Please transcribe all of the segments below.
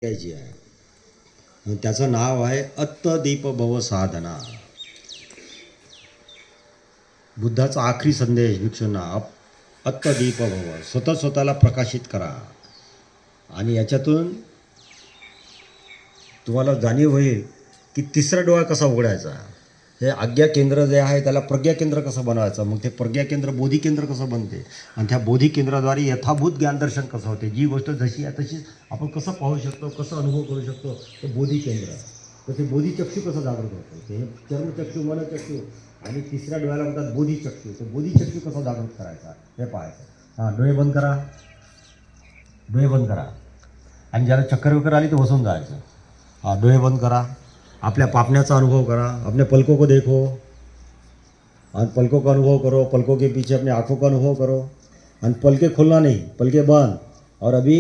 घ्यायची आहे. त्याचं नाव आहे अत्तदीप भव साधना. बुद्धाचा आखरी संदेश भिक्षूंना अत्तदीप भव, स्वतःला प्रकाशित करा. आणि याच्यातून तुम्हाला जाणीव होईल की तिसरा डोळा कसा उघडायचा. हे आज्ञा केंद्र जे आहे त्याला प्रज्ञा केंद्र कसं बनवायचं, मग ते प्रज्ञा केंद्र बोधी केंद्र कसं बनते, आणि त्या बोधी केंद्राद्वारे यथाभूत ज्ञानदर्शन कसं होते. जी गोष्ट जशी आहे तशीच आपण कसं पाहू शकतो, कसं अनुभव करू शकतो, ते बोधी केंद्र. तर ते बोधीचक्षू कसं जागृत होतं, ते चर्मचक्षू, मनचक्षू आणि तिसऱ्या डोळ्याला म्हणतात बोधीचक्षू. तो बोधीचक्षू कसा जागृत करायचा हे पाहायचं. हां, डोळे बंद करा, डोळे बंद करा. आणि ज्याला चक्कर वगैरे आली तर बसून जायचं. हाँ, डोळे बंद करा, अपने पापण्याचा अनुभव करा, अपने पलकों को देखो और पलकों का अनुभव करो, पलकों के पीछे अपने आँखों का अनुभव करो. और पलके खोलना नहीं, पलके बंद. और अभी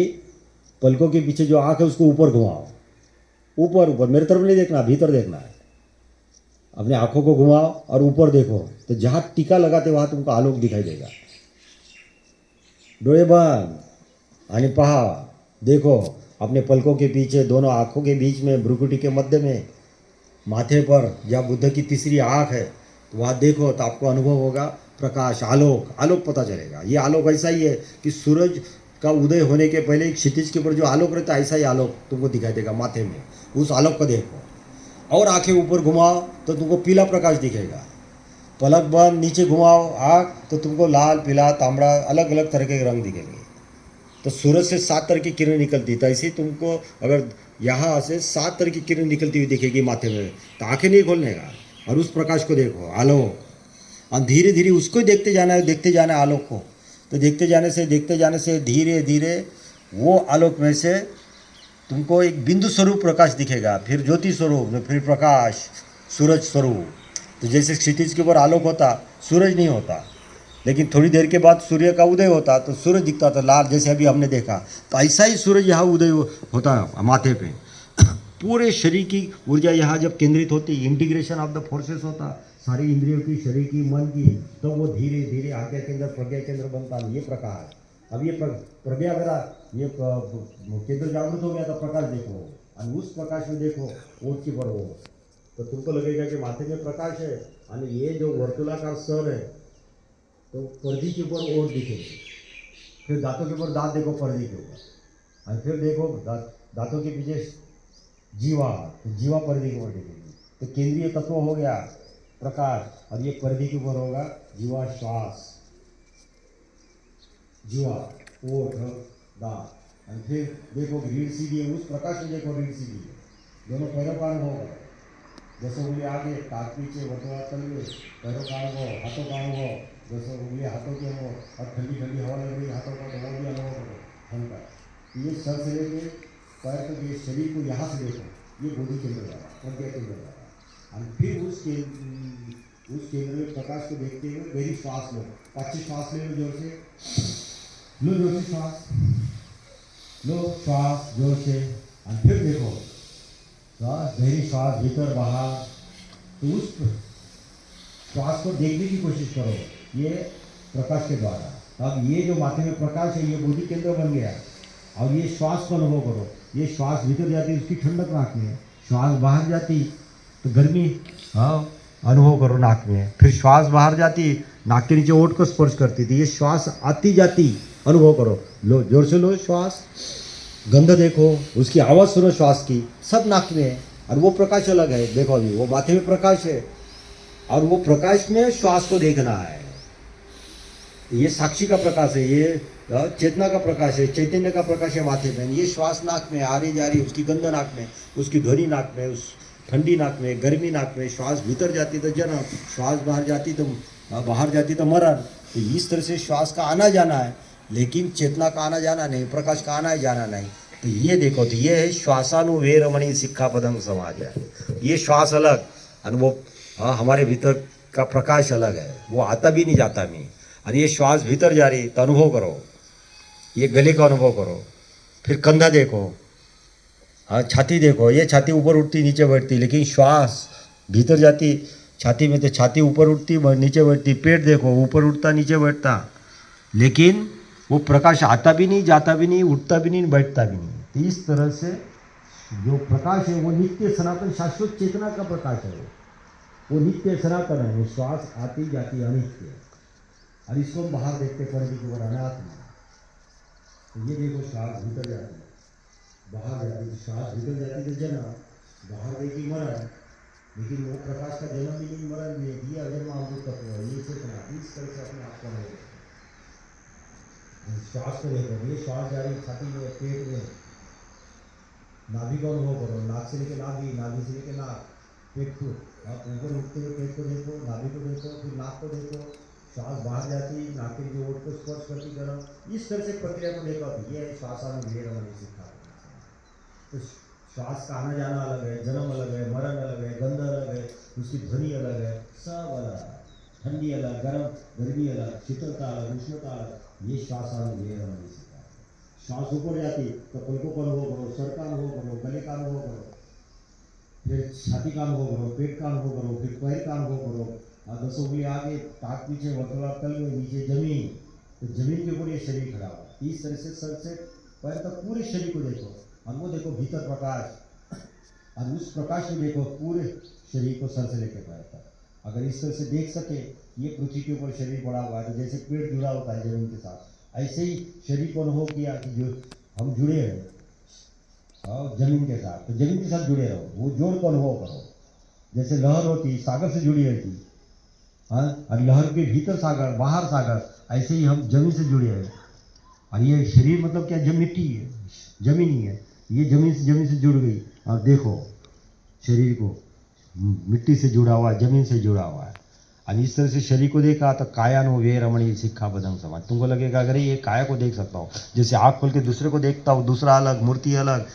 पलकों के पीछे जो आँख है उसको ऊपर घुमाओ, ऊपर ऊपर, मेरे तरफ नहीं देखना, भीतर देखना है. अपने आँखों को घुमाओ और ऊपर देखो, तो जहाँ टीका लगाते वहाँ तुमको आलोक दिखाई देगा. डोळे बंद आणि पहा, देखो अपने पलकों के पीछे, दोनों आँखों के बीच में, भ्रुकुटी के मध्य में, माथे पर जहाँ बुद्ध की तीसरी आँख है, तो वहाँ देखो तो आपको अनुभव होगा प्रकाश, आलोक, आलोक पता चलेगा. ये आलोक ऐसा ही है कि सूरज का उदय होने के पहले एक क्षितिज के ऊपर जो आलोक रहता है, ऐसा ही आलोक तुमको दिखाई देगा माथे में. उस आलोक को देखो और आंखें ऊपर घुमाओ तो तुमको पीला प्रकाश दिखेगा. पलक बंद, नीचे घुमाओ आँख तो तुमको लाल, पीला, तांबड़ा, अलग अलग तरह के रंग दिखेंगे. तो सूरज से 7 तरह की किरणें निकलती, तो ऐसे ही तुमको अगर यहाँ से 7 तरह की किरण निकलती हुई दिखेगी माथे में, तो आंखें नहीं खोलने का और उस प्रकाश को देखो, आलोक. और धीरे धीरे उसको देखते जाना है, देखते जाना है आलोक को. तो देखते जाने से धीरे धीरे वो आलोक में से तुमको एक बिंदु स्वरूप प्रकाश दिखेगा, फिर ज्योति स्वरूप, फिर प्रकाश, सूरज स्वरूप. तो जैसे क्षितिज के ऊपर आलोक होता, सूरज नहीं होता, लेकिन थोड़ी देर के बाद सूर्य का उदय होता तो सूरज दिखता था लाल, जैसे अभी हमने देखा. तो ऐसा ही सूरज यहाँ उदय होता माथे पे. पूरे शरीर की ऊर्जा यहाँ जब केंद्रित होती, इंटीग्रेशन ऑफ द फोर्सेस होता सारी इंद्रियों की, शरीर की, मन की, तो वो धीरे धीरे आज्ञा केंद्र, प्रज्ञा केंद्र बनता. ये प्रकाश, अब ये प्रज्ञा अगर ये केंद्र जागृत हो गया तो प्रकाश देखो, और उस प्रकाश में देखो ओट की बढ़ो, तो तुमको लगेगा कि माथे में प्रकाश है. और ये जो वर्तुलाकार सर है तो पर्दी के ऊपर ओट दिखेगी. फिर दांतों के ऊपर दांत देखो पर्दी के ऊपर, और फिर देखो दांतों के पीछे जीवा, तो जीवा पर्दी के ऊपर दिखेगी. तो केंद्रीय तत्व हो गया प्रकाश, और ये पर्दी के ऊपर होगा जीवा, श्वास, जीवा, ओठ, दांत. और फिर देखो रीढ़ सीधी है, उस प्रकाश में देखो रीढ़ सीधी है, दोनों पैरों का अनुभव करो. जैसे उंगली आगे, टाक पीछे, वर्तुला तल में, पैरों का अनुभव, हाथों का अनुभव, जैसे उंगली हाथों के अनुभव, और ठंडी ठंडी हवा लग रही हाथों का, तो वो भी अनुभव करो ठंड का. ये सर से लेके पैर तक, ये शरीर को यहाँ से देखो, ये बोधि केंद्र द्वारा, प्रज्ञा केंद्र द्वारा. और फिर उस केंद्र में प्रकाश को देखते हुए गहरी श्वास लो. 5 श्वास ले लो जोर से, लो जोर से श्वास, लो श्वास जोर से. और फिर देखो गहरी श्वास भीतर बाहर. तो उस श्वास को देखने की कोशिश करो ये प्रकाश के द्वारा. अब ये जो माथे में प्रकाश है ये बोधि केंद्र बन गया. और ये श्वास को अनुभव करो, ये श्वास भीतर जाती उसकी ठंडक नाक में, श्वास बाहर जाती तो गर्मी, हाँ, अनुभव करो नाक में. फिर श्वास बाहर जाती, नाक के नीचे ओठ को स्पर्श करती थी, ये श्वास आती जाती अनुभव करो. लो जोर से लो श्वास, गंध देखो, उसकी आवाज़ सुनो श्वास की, सब नाक में है. और वो प्रकाश अलग है. देखो अभी वो माथे में प्रकाश है, और वो प्रकाश में श्वास को देखना है. ये साक्षी का प्रकाश है, ये चेतना का प्रकाश है, चैतन्य का प्रकाश है माथे में. ये श्वास नाक में आ रही जा रही, उसकी गंध नाक में, उसकी ध्वनि नाक में, उस ठंडी नाक में, गर्मी नाक में. श्वास भीतर जाती तो जन्म, श्वास बाहर जाती तो मरण. तो इस तरह से श्वास का आना जाना है, लेकिन चेतना का आना जाना नहीं, प्रकाश का आना जाना नहीं. तो ये देखो, तो ये है श्वासानुवेरमणि सिक्खापदं समाज है. ये श्वास अलग, और वो हमारे भीतर का प्रकाश अलग है, वो आता भी नहीं जाता नहीं. और ये श्वास भीतर जा रही तो अनुभव करो, ये गले का अनुभव करो. फिर कंधा देखो, हाँ, छाती देखो, ये छाती ऊपर उठती नीचे बैठती, लेकिन श्वास भीतर जाती छाती में तो छाती ऊपर उठती नीचे बैठती. पेट देखो, ऊपर उठता नीचे बैठता, लेकिन वो प्रकाश आता भी नहीं, जाता भी नहीं, उठता भी नहीं, बैठता भी नहीं. इस तरह से जो प्रकाश है वो नित्य सनातन शाश्वत चेतना का प्रकाश है, वो नित्य सनातन है। वो श्वास आती जाती अनित्य है, और इसको हम बाहर देखते पड़े कि वो अनात्मा। तो ये देखो श्वास भीतर जाती है, बाहर जाती है, श्वास भीतर जाती है जन्म, बाहर देखी मरण, लेकिन वो प्रकाश का जन्म भी नहीं, मरण भी नहीं, ये अजन्मा अमृत तत्व है, ये चेतना। इस तरह से अपने आप को श्वास को देखो, ये श्वास जा रही छाती में, पेट में, नाभि का अनुभव करो, नाक से लेके नाभि, नाभि से लेके नाक, पेट को आप ऊपर उठते हुए पेट को देखो, नाभि को देखो, फिर नाक को देखो, श्वास बाहर जाती, नाक के जो ओठ को स्पर्श करती गर्म, इस तरह से प्रक्रिया को देखो। ये श्वासानुविरम मैंने सीखा। तो श्वास का आना जाना अलग है, जन्म अलग है, मरण अलग है, गंध अलग है, उसकी ध्वनि अलग है, सब अलग, ठंडी अलग, गर्मी अलग, शीतलता अलग, उष्णता अलग। ये श्वासानुविरम मैंने सीखा। श्वास ऊपर जाती तो पलकों का अनुभव करो, सर का अनुभव करो, गले का अनुभव करो, फिर छाती का अनुभव करो, पेट का अनुभव करो, फिर पैर का अनुभव करो, और 10 उंगली आगे, टाक पीछे, वर्तुलाकार तल में, नीचे जमीन, तो जमीन के ऊपर ये शरीर खड़ा हुआ। इस तरह से सर से पैर तक पूरे शरीर को देखो, और वो देखो भीतर प्रकाश, और उस प्रकाश में देखो पूरे शरीर को सर से लेकर पैर तक। अगर इस तरह से देख सके, ये पृथ्वी के ऊपर शरीर पड़ा हुआ है, तो जैसे पेड़ जुड़ा होता है जमीन के साथ, ऐसे ही शरीर को अनुभव किया कि जो हम जुड़े हैं और जमीन के साथ, तो जमीन के साथ जुड़े रहो, वो जोड़ को अनुभव करो। जैसे लहर होती सागर से जुड़ी रहती, हाँ, और लहर के भीतर सागर, बाहर सागर, ऐसे ही हम जमीन से जुड़े हैं। और ये शरीर मतलब क्या, जब मिट्टी है, जमीन ही है, ये जमीन से जुड़ गई। और देखो शरीर को मिट्टी से जुड़ा हुआ है, जमीन से जुड़ा हुआ है। और इस तरह से शरीर को देखा तो कायानो वे रमणी शिक्षा बदंग समाज। तुमको लगेगा अगर ये काया को देख सकता हूँ, जैसे आँख खोल के दूसरे को देखता हूँ, दूसरा अलग, मूर्ति अलग,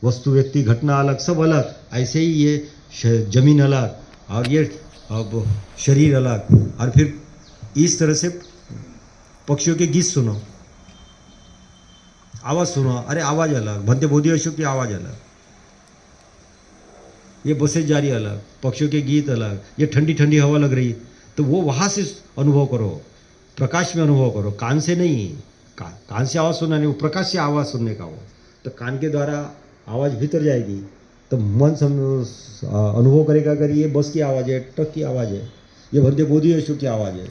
वस्तु व्यक्ति घटना अलग, सब अलग, ऐसे ही ये जमीन अलग, और ये अब शरीर अलग। और फिर इस तरह से पक्षियों के गीत सुनो, आवाज़ सुनो, अरे आवाज़ अलग, भद्य बोधि अशोक की आवाज़ अलग, ये बसें जा रही अलग, पक्षियों के गीत अलग, ये ठंडी ठंडी हवा लग रही, तो वो वहाँ से अनुभव करो, प्रकाश में अनुभव करो, कान से नहीं। कान से आवाज़ सुनना नहीं, वो प्रकाश से आवाज़ सुनने का। वो तो कान के द्वारा आवाज़ भीतर जाएगी, तो मन अनुभव करेगा अगर ये बस की आवाज़ है, ट्रक की आवाज़ है, ये भद्य बोधि अशोक की आवाज़ है,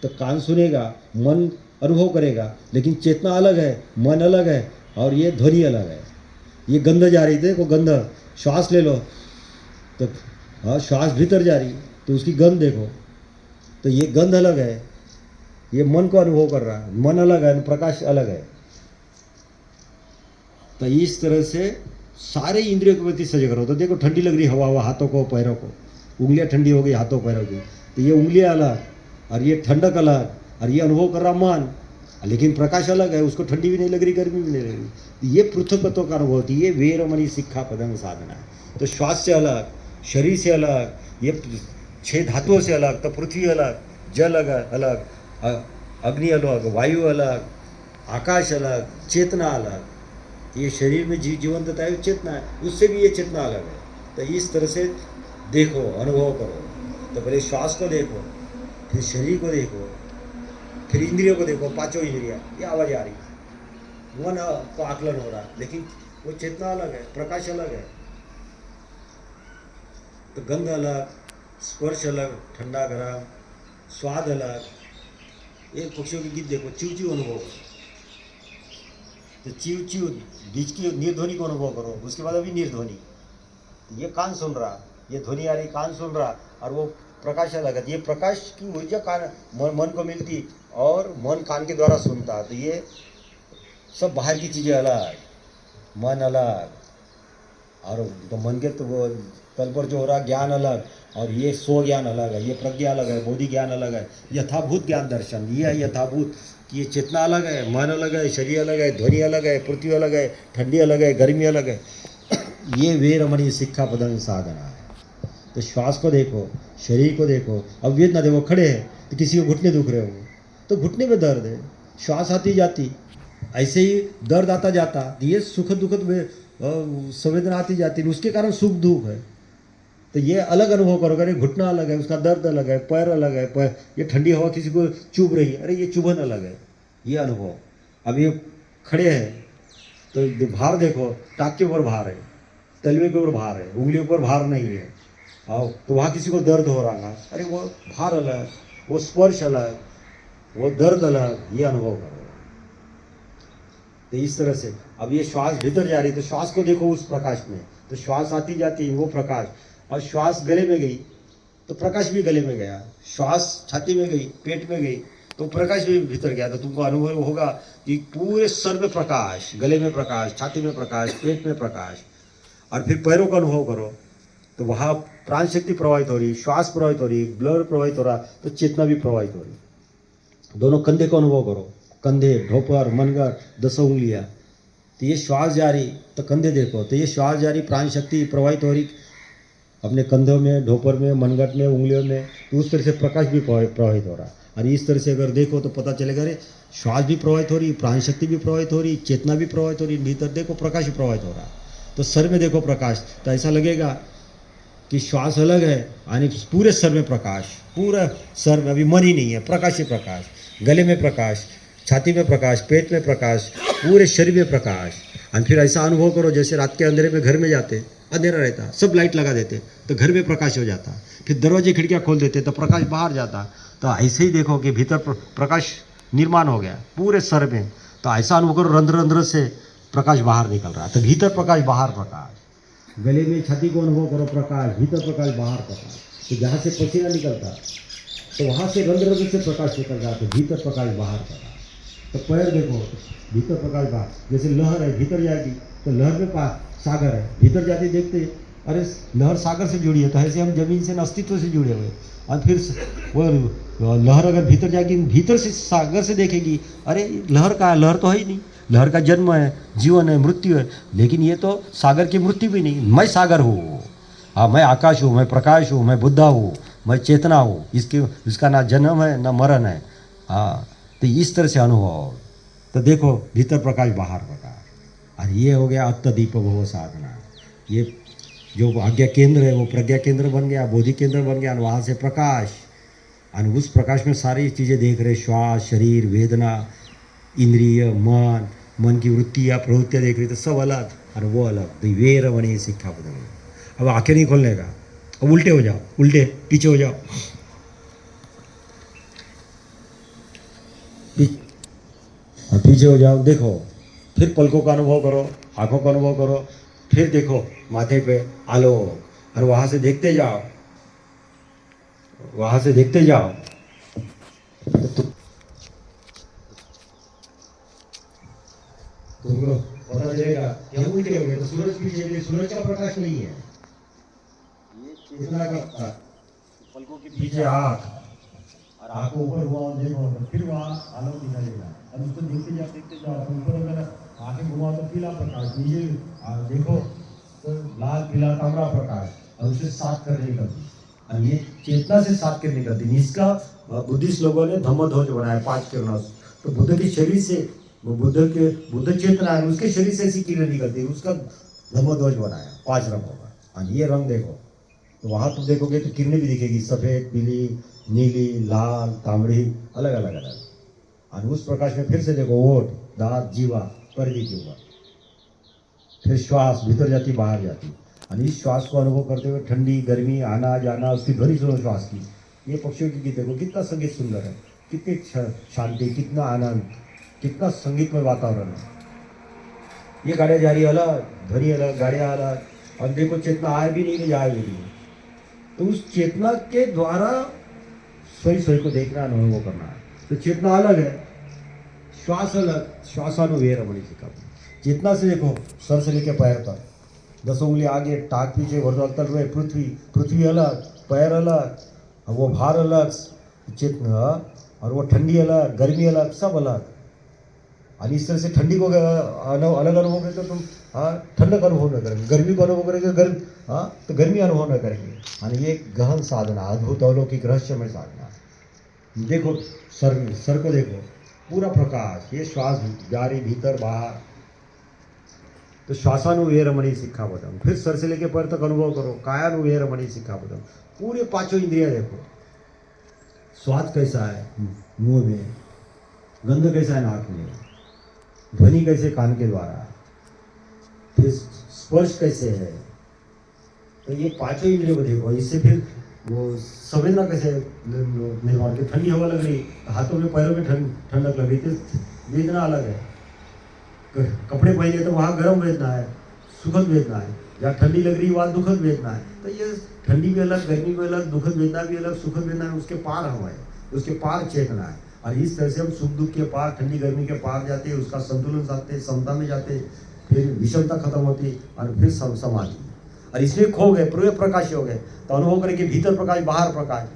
तो कान सुनेगा, मन अनुभव करेगा, लेकिन चेतना अलग है, मन अलग है, और ये ध्वनि अलग है। ये गंध जा रही थी, वो गंध, श्वास ले लो तो हाँ, श्वास भीतर जा रही तो उसकी गंध देखो, तो ये गंध अलग है, ये मन को अनुभव कर रहा है, मन अलग है, प्रकाश अलग है। तो इस तरह से सारे इंद्रियों के प्रति सजग रहो। तो देखो ठंडी लग रही हवा हाथों को, पैरों को, उंगलियां ठंडी हो गई हाथों पैरों की, तो ये उंगलियां अलग, और ये ठंडक अलग, और ये अनुभव कर रहा मन, लेकिन प्रकाश अलग है, उसको ठंडी भी नहीं लग रही, गर्मी भी नहीं लग रही। ये पृथकत्व का अनुभव होती है, वेरमणि शिक्षा पदंग साधना है। तो श्वास से अलग, शरीर से अलग, ये 6 धातुओं से अलग, तो पृथ्वी अलग, जल अलग, अग्नि अलग, वायु अलग, आकाश अलग, चेतना अलग। ये शरीर में जीवंतता है, चेतना है, उससे भी ये चेतना अलग है। तो इस तरह से देखो, अनुभव करो। तो पहले श्वास को देखो, फिर शरीर को देखो, फिर इंद्रियों को देखो, 5 इंद्रियाँ, ये आवाज़ आ रही, मन को आकलन हो रहा है, लेकिन वो चेतना अलग है, प्रकाश अलग है। तो गंध अलग, स्पर्श अलग, ठंडा गरम, स्वाद अलग। एक पक्षियों के गीत देखो, चिव चिव अनुभव करो, तो चिव चिव बीच की निर्ध्वनि को अनुभव करो, उसके बाद अभी निर्ध्वनि। ये कान सुन रहा, ये ध्वनि आ रही, कान सुन रहा, और वो प्रकाश अलग है। ये प्रकाश की ऊर्जा कान मन को मिलती, और मन कान के द्वारा सुनता। तो ये सब बाहर की चीज़ें अलग, मन अलग, और तो मन के तो वो तल पर जो हो रहा ज्ञान अलग, और ये स्व ज्ञान अलग है, ये प्रज्ञा अलग है, बोधि ज्ञान अलग है, यथाभूत ज्ञान दर्शन ये है यथाभूत, कि ये चेतना अलग है, मन अलग है, शरीर अलग है, ध्वनि अलग है, पृथ्वी अलग है, ठंडी अलग है, गर्मी अलग है। ये वेरमणि शिक्षा पदंग साधना है। तो श्वास को देखो, शरीर को देखो, अब वेदना देखो, खड़े हैं तो किसी को घुटने दुख रहे हो, तो घुटने में दर्द है, श्वास आती जाती, ऐसे ही दर्द आता जाता, ये सुखद दुखद संवेदना आती जाती, उसके कारण सुख दुख है। तो ये अलग अनुभव करोगे, अरे घुटना अलग है, उसका दर्द अलग है, पैर अलग है, पैर ये ठंडी हवा किसी को चुभ रही है, अरे ये चुभन अलग है, ये अनुभव। अब ये खड़े हैं, तो भार देखो, टाक के ऊपर भार है, तलवे के ऊपर भार है, उंगली ऊपर भार नहीं है। आओ तो वहाँ किसी को दर्द हो रहा है, अरे वो भार अलग, वो स्पर्श अलग, वो दर्द अलग, ये अनुभव करो। तो इस तरह से अब ये श्वास भीतर जा रही, तो श्वास को देखो उस प्रकाश में, तो श्वास आती जाती वो प्रकाश, और श्वास गले में गई तो प्रकाश भी गले में गया, श्वास छाती में गई, पेट में गई तो प्रकाश भी भीतर गया। तो तुमको अनुभव होगा कि पूरे सर में प्रकाश, गले में प्रकाश, छाती में प्रकाश, पेट में प्रकाश। और फिर पैरों का अनुभव करो, तो वहाँ प्राण शक्ति प्रवाहित हो रही, श्वास प्रवाहित हो रही, ब्लड प्रवाहित हो रहा, तो चेतना भी प्रवाहित हो रही। दोनों कंधे का अनुभव करो, कंधे, ढोपर, मनगढ़, 10 उंगलियाँ, तो ये श्वास जारी, तो कंधे देखो, तो ये श्वास जारी, प्राण शक्ति प्रवाहित हो रही अपने कंधों में, ढोपर में, मनगढ़ में, उंगलियों में, तो उस तरह से प्रकाश भी प्रवाहित हो रहा। और इस तरह से अगर देखो तो पता चलेगा, अरे श्वास भी प्रवाहित हो रही, प्राण शक्ति भी प्रवाहित हो रही, चेतना भी प्रवाहित हो रही, भीतर देखो प्रकाश भी प्रवाहित हो रहा। तो सर में देखो प्रकाश, तो ऐसा लगेगा कि श्वास अलग है यानी पूरे सर में प्रकाश, पूरा सर में, अभी मन ही नहीं है, प्रकाश ही प्रकाश, गले में प्रकाश, छाती में प्रकाश, पेट में प्रकाश, पूरे शरीर में प्रकाश। और फिर ऐसा अनुभव करो जैसे रात के अंधेरे में घर में जाते, अंधेरा रहता, सब लाइट लगा देते तो घर में प्रकाश हो जाता, फिर दरवाजे खिड़कियाँ खोल देते तो प्रकाश बाहर जाता। तो ऐसे ही देखो कि भीतर प्रकाश निर्माण हो गया पूरे सर में। तो ऐसा अनुभव करो, रंध्र रंध्र से प्रकाश बाहर निकल रहा, तो भीतर प्रकाश बाहर प्रकाश, गले में छाती को अनुभव करो प्रकाश, भीतर प्रकाश बाहर प्रकाश। तो जहाँ से पसीना निकलता तो वहाँ से रंध्र रंध्र से प्रकाश निकल रहा, तो भीतर प्रकाश बाहर प्रकाश। तो पैर देखो, भीतर प्रकाश बाहर, जैसे लहर है भीतर जाएगी तो लहर में सागर है, भीतर जाती देखते अरे लहर सागर से जुड़ी है, तो ऐसे हम जमीन से अस्तित्व से जुड़े हुए। और फिर वो लहर अगर भीतर जाएगी, भीतर से सागर से देखेगी, अरे लहर का, लहर तो है ही नहीं, लहर का जन्म है, जीवन है, मृत्यु है, लेकिन ये तो सागर की मृत्यु भी नहीं, मैं सागर हूँ, हाँ मैं आकाश हूँ, मैं प्रकाश हूँ, मैं बुद्धा हूँ, मैं चेतना हूँ, इसका ना जन्म है ना मरण है। हाँ, तो इस तरह से अनुभव। तो देखो भीतर प्रकाश बाहर प्रकाश, और ये हो गया अत्तदीप भव साधना। ये जो आज्ञा केंद्र है वो प्रज्ञा केंद्र बन गया, बोधि केंद्र बन गया, और वहाँ से प्रकाश, और उस प्रकाश में सारी चीज़ें देख रहे, श्वास, शरीर, वेदना, इंद्रिय, मन की वृत्तियाँ, प्रवृत्तियाँ देख रही, तो सब अलग और वो अलग। तो वे रमणीय शिक्षा बदल। अब आंखें नहीं खोलने का, अब उल्टे हो जाओ, उल्टे पीछे हो जाओ, पीछे हो जाओ, देखो, फिर पलकों का अनुभव करो, आंखों का अनुभव करो, फिर देखो माथे पे आलोक, और वहां से देखते जाओ, वहां से देखते जाओ, तो तुमको पता चलेगा कि हम उल्टे हो गए। तो सूरज पीछे, सूरज का प्रकाश नहीं है, इतना का पलकों के पीछे आँख, और आंखों ऊपर हुआ देखो, फिर वहाँ आलोक निकलेगा, अब उसको देखते जाओ, तो ऊपर अगर आंखें घुमाओ तो पीला प्रकाश, नीचे देखो तो लाल, पीला, तांबड़ा प्रकाश, और उसे सात करने निकलती, और ये चेतना से सात करने निकलती। इसका बुद्धिस्ट लोगों ने धम्मध्वज बनाया 5 किरणों। तो बुद्ध के शरीर से, बुद्ध चेतना है, उसके शरीर से ऐसी किरण निकलती है, उसका धम्मध्वज बनाया 5 रंगों का। और ये रंग देखो, तो वहाँ तुम देखोगे तो किरणें भी दिखेगी, सफ़ेद, पीली, नीली, लाल, तांबड़ी, अलग अलग अलग। और उस प्रकाश में फिर से देखो ओठ, दांत, जीवा, परिधि के ऊपर, फिर श्वास भीतर जाती, बाहर जाती, और इस श्वास को अनुभव करते हुए ठंडी, गर्मी, आना जाना, उसकी ध्वनि सुनो श्वास की। ये पक्षियों की गीत देखो, कितना संगीत सुंदर है, कितनी शांति, कितना आनंद, कितना संगीतमय वातावरण है। ये गाड़ियाँ जा रही अलग, ध्वनि अलग, गाड़ियाँ अलग, और देखो चेतना आए भी नहीं, जाए भी नहीं। तो उस चेतना के द्वारा सोई सोई को देखना, अनुभव करना है। तो चेतना अलग है, श्वास अलग, श्वासानुवेर बड़ी सिक्का। चेतना से देखो सर से लेकर पैर तक, 10 उंगली आगे, टाक पीछे, वर्धमान तल में पृथ्वी, पृथ्वी अलग, पैर अलग, और वो भार अलग, चेतना, और वो ठंडी अलग, गर्मी अलग, सब अलग। और इस तरह से ठंडी को अलग अनुभव करते तो तुम ठंडक अनुभव न करेंगे, गर्मी को अनुभव करेंगे, तो गर्मी अनुभव न करेंगे। और ये गहन साधना, अद्भुत अलौकिक रहस्यमय साधना। देखो सर को देखो, पूरा प्रकाश, ये श्वास जारी, भीतर बाहर। तो श्वासानुवे रमणी सिक्खापदम, फिर सर से लेके पैर तक अनुभव करो, कायानुवे रमणी सिक्खापदम, पूरे 5 इंद्रियां देखो। स्वाद कैसा है मुंह में, गंध कैसा है नाक में, ध्वनि कैसे कान के द्वारा, फिर स्पर्श कैसे है, तो ये पांचों इंद्रियों को देखो। इससे फिर वो संवेदना कैसे निर्माण की, ठंडी हवा लग रही, हाथों में पैरों में ठंडक लग रही, तो वेदना अलग है। कपड़े पहने तो वहाँ गर्म वेदना है, सुखद वेदना है। जहाँ ठंडी लग रही वहाँ दुखद वेदना है। तो ये ठंडी भी अलग, गर्मी भी अलग, दुखद वेदना भी अलग, सुखद वेदना है, उसके पार हम है, उसके पार चेतना है। और इस तरह से हम सुख दुख के पार, ठंडी गर्मी के पार जाते हैं, उसका संतुलन साधते, समता में जाते, फिर विषमता खत्म होती और फिर समाधि। और इसमें खो गए, पूरे प्रकाश हो गए, तो अनुभव करें कि भीतर प्रकाश बाहर प्रकाश,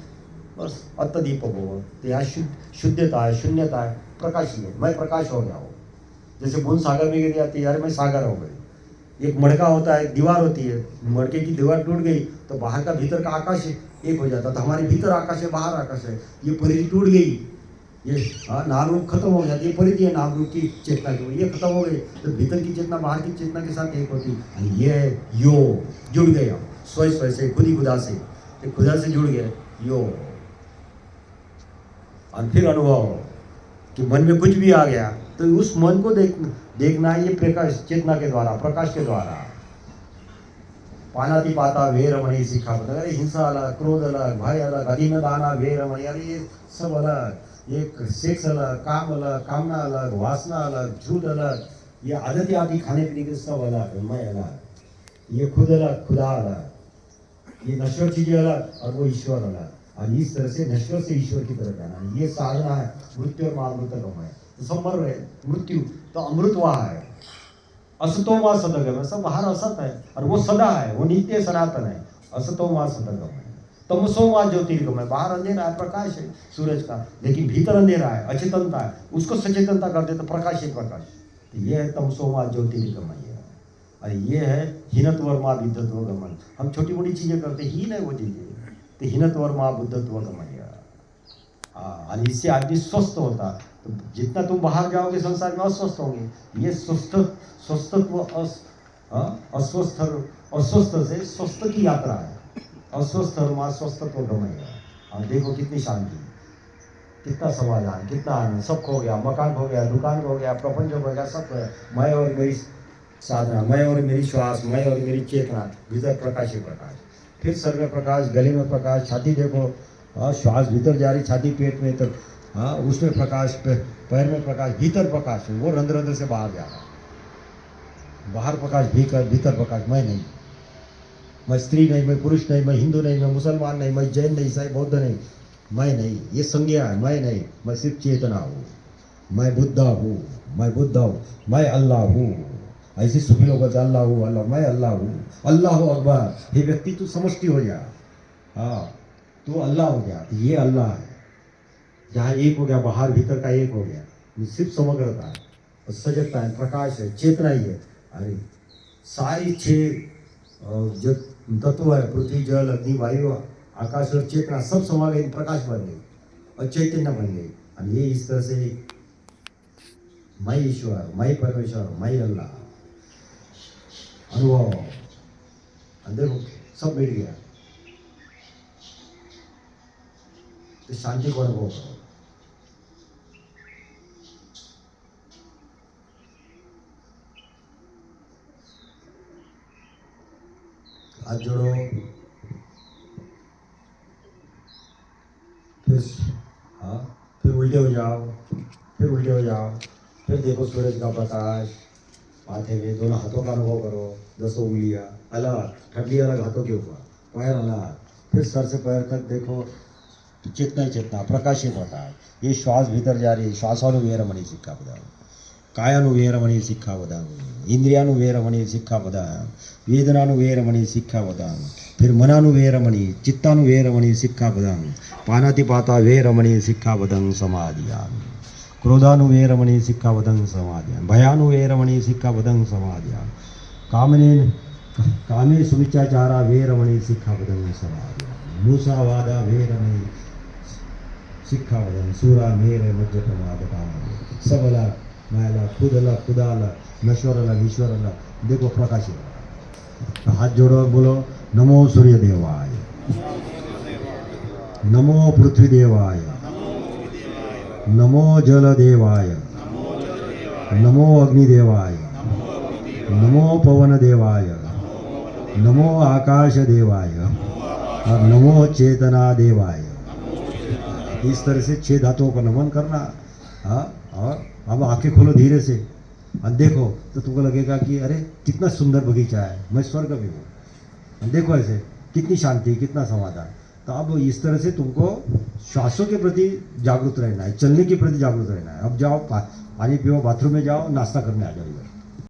बस अत्यदीप हो। तो यहाँ शुद्धता है, शून्यता है, प्रकाश ही है। मैं प्रकाश हो गया हूँ। जैसे बूंद सागर में गिर जाती है, यार मैं सागर हो गई। एक मड़का होता है, दीवार होती है, मड़के की दीवार टूट गई तो बाहर का भीतर का आकाश एक हो जाता। तो हमारे भीतर आकाश है, बाहर आकाश है। ये परिधि टूट गई, ये नाम रूप खत्म हो गया, ये परिधि है नाम रूप की चेतना की, ये खत्म हो गई तो भीतर की चेतना बाहर की चेतना के साथ एक होती। और ये है यो, जुड़ गए हम स्वयं से, खुद ही खुदा से, खुदा से जुड़ गए यो। और फिर अनुभव कि मन में कुछ भी आ गया तो उस मन को देखना ये प्रकाश चेतना के द्वारा, प्रकाश के द्वारा। पानाति पाता वेरमणि सीखा, अरे हिंसा अलग, क्रोध अलग, भय अलग, अधीन दाना वेरमणि, अरे ये सब अलग। एक सेक्स अलग, काम अलग, कामना अलग, वासना अलग, झूठ अलग, ये आदत आदि खाने पीने के सब अलग, मैं अलग, ये खुद अलग, खुदा अलग, ये नश्वर चीजें अलग और वो ईश्वर अलग। और इस तरह से नश्वर से ईश्वर की तरफ जाना है, ये साधना है। मृत्यु और महामृतकम है, तो सब मर रहे, मृत्यु तो अमृत वहाँ है। असतो मां सदगम, सब बाहर असत है और वो सदा है, वो नित्य सनातन है। असतो मां सदगम है, तमसो मां ज्योतिर्गम है। बाहर अंधेरा है, प्रकाश है सूरज का, लेकिन भीतर अंधेरा है, अचेतनता है, उसको सचेतनता कर दे तो प्रकाश ही प्रकाश। तो ये है तमसो मां ज्योतिर्गम है। और ये है हीनत्व मां विद्धत्व गमन। हम छोटी मोटी चीजें करते, हीन है वो चीजें, तो हीनत्व मां बुद्धत्व गमन। और इससे आदमी स्वस्थ होता। तो जितना तुम बाहर जाओगे संसार में अस्वस्थ होंगे। ये स्वस्थत्व अस्वस्थ से स्वस्थ की यात्रा है। अस्वस्थ मां स्वस्थत्व गमन। और देखो कितनी शांति, कितना समाधान, कितना आनंद। सब खो गया, मकान खो गया, दुकान खो गया, प्रपंच हो गया, सब खो गया। मैं और मेरी साधना, मैं और मेरी श्वास, मैं और मेरी चेतना, भीतर प्रकाश ही प्रकाश। फिर सर में प्रकाश, गले में प्रकाश, छाती देखो, श्वास भीतर जा रही, छाती पेट में, तब उसमें प्रकाश, पैर में प्रकाश, भीतर प्रकाश, वो रंध्र रंध्र से बाहर जा रहा है। बाहर प्रकाश, भीतर प्रकाश। मैं नहीं, मैं स्त्री नहीं, मैं पुरुष नहीं, मैं हिंदू नहीं, मैं मुसलमान नहीं, मैं जैन नहीं, ईसाई बौद्ध नहीं, मैं नहीं। ये संज्ञा है, मैं नहीं। मैं सिर्फ चेतना हूँ। मैं बुद्धा हूँ, मैं बुद्ध हूँ, मैं अल्लाह हूँ। ऐसे सुखी लोग बोलते अल्लाह हूँ, अल्लाह, मैं अल्लाह हूँ, अल्लाह हो अकबर। ये व्यक्ति तू समष्टि हो जा, हाँ तो अल्लाह हो गया। ये अल्लाह है, जहाँ एक हो गया, बाहर भीतर का एक हो गया। ये सिर्फ समग्रता है और सजगता है, प्रकाश है, चेतना ही है। अरे सारी 6 जो तत्व है, पृथ्वी, जल, अग्नि, वायु, आकाश और चेतना, सब समा गई, प्रकाश बन गई और चैतन्य बन गई। और ये इस तरह से मैं ईश्वर, मैं परमेश्वर, मैं अल्लाह अनुभव। देखो सब मिट गया, तो शांति को अनुभव करो। हाथ जोड़ो, फिर फिर उल्टे हो जाओ, फिर उल्टे हो जाओ, फिर देखो सूरज का प्रकाश माथे में। दोनों हाथों का अनुभव करो, 10 उंगलियां अलग, ठंडी अलग हाथों के ऊपर, पैर अलग, फिर सर से पैर तक देखो, चेतना ही चेतना, प्रकाश ही प्रकाश। ये श्वास भीतर जा रही है, श्वासानुवेरमणि शिक्षा पदाम, कायानुवेरमणि शिक्षा पदाम, इंद्रियानुवेरमणि शिक्षा पदाम, वेदनानुवेरमणि शिक्षा पदाम, फिर मनानुवेरमणि, चित्तानुवेरमणि शिक्षा पदाम, पानातिपाता वेरमणि शिक्षा पदं समाधियामि, क्रोधानुवेरमणि शिक्षा पदं समाधियामि, भयानुवेरमणि शिक्षा पदं समाधियामि, कामे सुविचाचारा वेरमणि शिक्षा पदं समाधियामि, मूसावादा वेरमणि शिक्षा पदं, सूरा मेरे मज्जपमाद काम। सब अलग, मैं अलग, खुद अलग, खुदा अलग, नश्वर अलग, ईश्वर अलग। देखो प्रकाशित। तो हाथ जोड़ो, बोलो नमो सूर्य देवाय, नमो पृथ्वी देवाय, नमो जल देवाय, नमो अग्नि देवाय, नमो पवन देवाय, नमो आकाश देवाय और नमो चेतना देवाय। इस तरह से 6 धातुओं को नमन करना। हाँ, और अब आंखें खोलो धीरे से और देखो तो तुमको लगेगा कि अरे कितना सुंदर बगीचा है, मैं स्वर्ग में हूँ। देखो ऐसे कितनी शांति, कितना समाधान। तो अब इस तरह से तुमको श्वासों के प्रति जागरूक रहना है, चलने के प्रति जागरूक रहना है। अब जाओ पानी पियो, बाथरूम में जाओ, नाश्ता करने आ जाओ इधर।